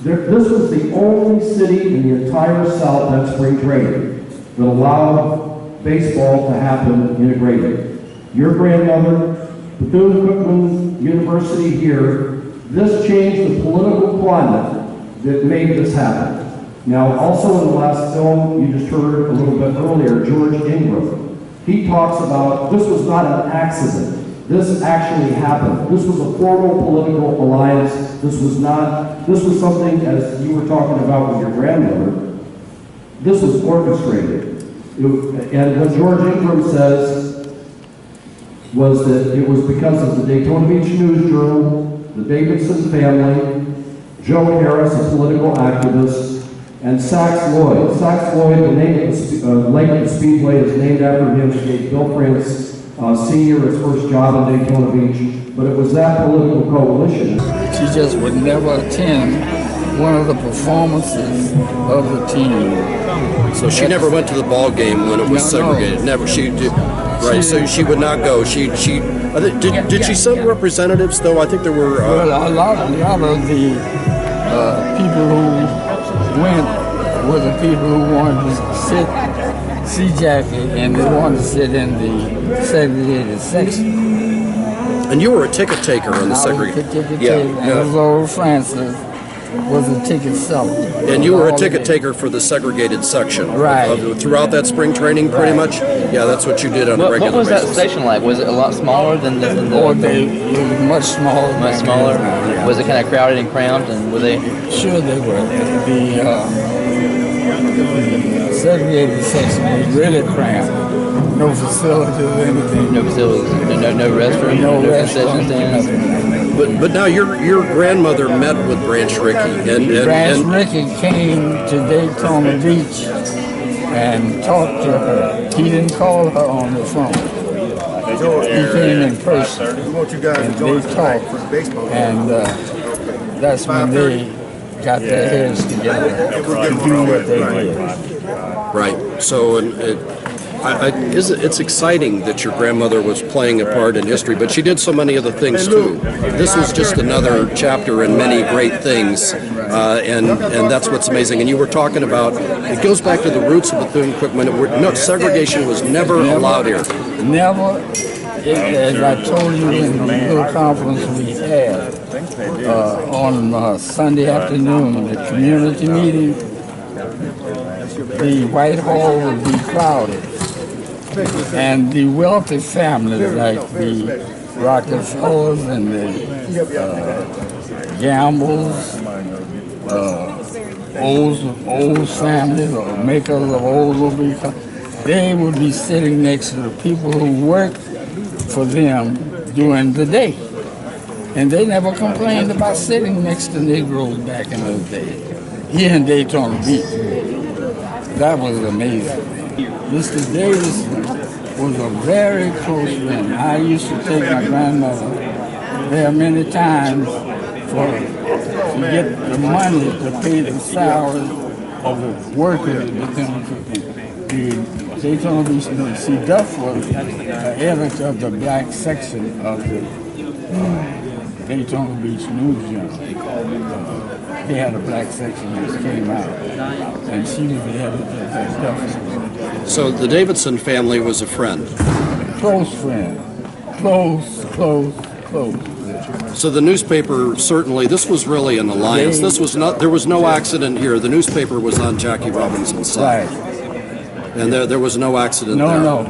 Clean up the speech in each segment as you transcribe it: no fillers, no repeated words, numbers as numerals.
This was the only city in the entire South that spring training that allowed baseball to happen integrated. Your grandmother, Bethune-Cookman University here, this changed the political climate that made this happen. Now, also in the last film you just heard a little bit earlier, George Ingram, he talks about this was not an accident. This actually happened. This was a formal political alliance. This was something, as you were talking about with your grandmother, this was orchestrated. And what George Ingram says was that it was because of the Daytona Beach News Journal, the Davidson family, Joe Harris, a political activist, and Sax Lloyd. Sax Lloyd, the name of the lake at the Speedway is named after him. He gave Bill France Sr. his first job in Daytona Beach, but it was that political coalition. She just would never attend one of the performances of the team. So she never went to the ball game when it was segregated. Never. She did. Right. So she would not go. Did she send representatives though? I think there were. Well, a lot of the people who went were the people who wanted to see Jackie, and they wanted to sit in the segregated section. And you were a ticket taker on the segregated. And Laura Francis was a ticket seller. And you were a ticket taker for the segregated section. Right. Throughout that spring training, pretty much? Yeah, that's what you did on a regular basis. What was that station like? Was it a lot smaller than the... It was much smaller. Much smaller? Yeah. Was it kind of crowded and cramped, and were they... Sure they were. The segregated section was really cramped. No facilities or anything. No facilities, no restaurant, no concession stands. But now your grandmother met with Branch Rickey, Branch Rickey came to Daytona Beach and talked to her. He didn't call her on the phone. He came in person, and they talked, and that's when they got their heads together to do what they did. Right. So it's exciting that your grandmother was playing a part in history, but she did so many other things too. This was just another chapter in many great things, and that's what's amazing. And you were talking about, it goes back to the roots of Bethune-Cookman. No, segregation was never allowed here. Never. As I told you in the little conference we had on Sunday afternoon, the community meeting, the White Hall would be crowded. And the wealthy families like the Rockefellers and the Gambles, old families or makers of old, they would be sitting next to the people who worked for them during the day. And they never complained about sitting next to Negroes back in those days. Here in Daytona Beach, that was amazing. Mr. Davis was a very close friend. I used to take my grandmother there many times to get the money to pay the salaries of the workers at the Daytona Beach News. See, Duff was the editor of the black section of the Daytona Beach News Journal. They had a black section that came out, and she was the editor of that Duff. So the Davidson family was a friend. Close friend. Close. So the newspaper, certainly, this was really an alliance. There was no accident here. The newspaper was on Jackie Robinson's side. Right. And there was no accident there. No.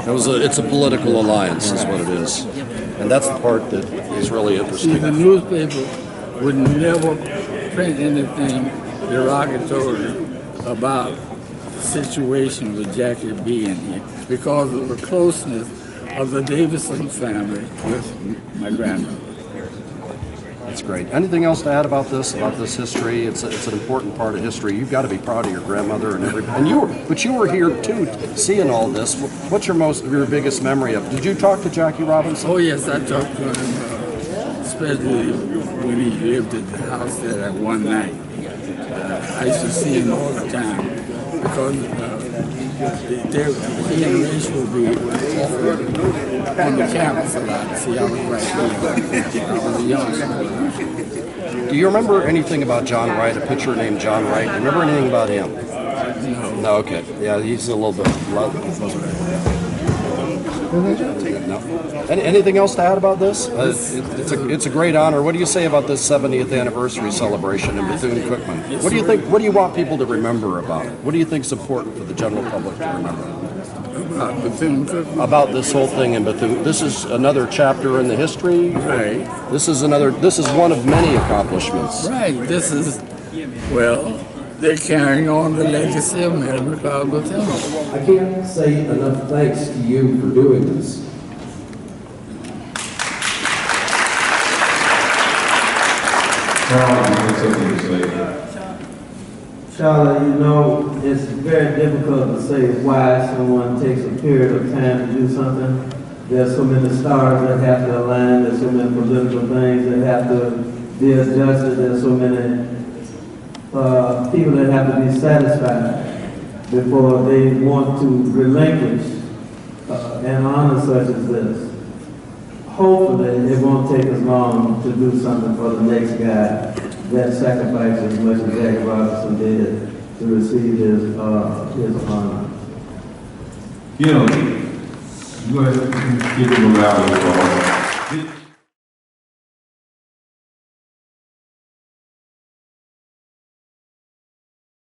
It's a political alliance is what it is. And that's the part that is really interesting. See, the newspaper would never print anything derogatory about the situation with Jackie being here because of the closeness of the Davidson family with my grandmother. That's great. Anything else to add about this history? It's an important part of history. You've got to be proud of your grandmother and everybody. And you were here too, seeing all this. What's your biggest memory of? Did you talk to Jackie Robinson? Oh yes, I talked to him, especially when he lived at the house there that one night. I used to see him all the time because he and Rachel would be on the campus a lot. See, I was right there. I was a youngster. Do you remember anything about John Wright, a pitcher named John Wright? Do you remember anything about him? No, okay. Yeah, he's a little bit. No. Anything else to add about this? It's a great honor. What do you say about this 70th anniversary celebration in Bethune-Cookman? What do you think? What do you want people to remember about it? What do you think is important for the general public to remember? About this whole thing in Bethune. This is another chapter in the history. Right. This is one of many accomplishments. Right. This is, well, they're carrying on the legacy of Melvin Cloud Bethune. I can't say enough thanks to you for doing this. Charlie, you know, it's very difficult to say why someone takes a period of time to do something. There's so many stars that have to align, there's so many political things that have to be adjusted, there's so many people that have to be satisfied before they want to relinquish an honor such as this. Hopefully, it won't take as long to do something for the next guy that sacrificed as much as Jack Robinson did to receive his honor. You know, you guys give him a round of applause.